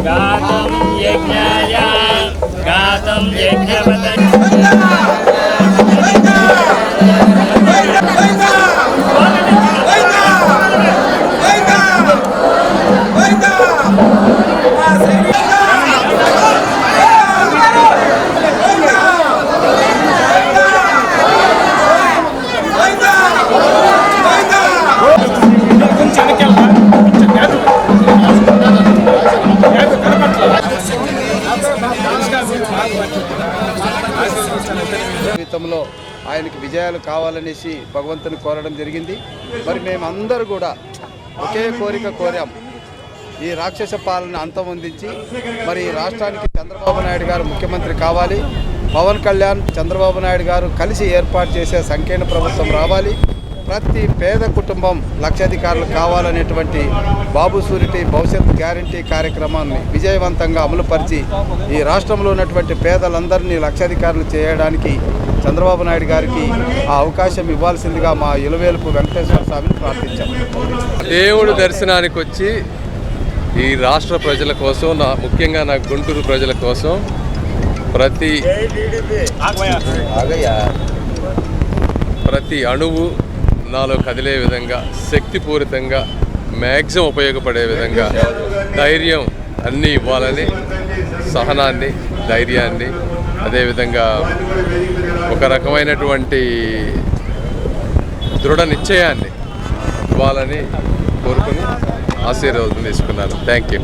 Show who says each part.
Speaker 1: गातं यज्ञाय गातं यज्ञवदन्
Speaker 2: జీవితంలో ఆయనకి విజయాలు కావాలనేసి భగవంతుని కోరడం జరిగింది. మరి మేమందరూ కూడా ఒకే కోరిక కోరాం, ఈ రాక్షస పాలన అంతమొందించి మరి రాష్ట్రానికి చంద్రబాబు నాయుడు గారు ముఖ్యమంత్రి కావాలి, పవన్ కళ్యాణ్ చంద్రబాబు నాయుడు గారు కలిసి ఏర్పాటు చేసే సంకీర్ణ ప్రభుత్వం రావాలి, ప్రతి పేద కుటుంబం లక్షాధికారులు కావాలనేటువంటి బాబు సూరిటీ భవిష్యత్ గ్యారంటీ కార్యక్రమాన్ని విజయవంతంగా అమలుపరిచి ఈ రాష్ట్రంలో ఉన్నటువంటి పేదలందరినీ లక్షాధికారులు చేయడానికి చంద్రబాబు నాయుడు గారికి ఆ అవకాశం ఇవ్వాల్సిందిగా మా ఇలవేలుపు వెంకటేశ్వర స్వామిని ప్రార్థించాం.
Speaker 3: దేవుడు దర్శనానికి వచ్చి ఈ రాష్ట్ర ప్రజల కోసం, ముఖ్యంగా నా గుంటూరు ప్రజల కోసం ప్రతి అణువు నాలో కదిలే విధంగా, శక్తిపూరితంగా, మ్యాక్సిమం ఉపయోగపడే విధంగా ధైర్యం అన్నీ ఇవ్వాలని, సహనాన్ని, ధైర్యాన్ని, అదేవిధంగా ఒక రకమైనటువంటి దృఢ నిశ్చయాన్ని ఇవ్వాలని కోరుకుని ఆశీర్వాదం తీసుకున్నాను. Thank you.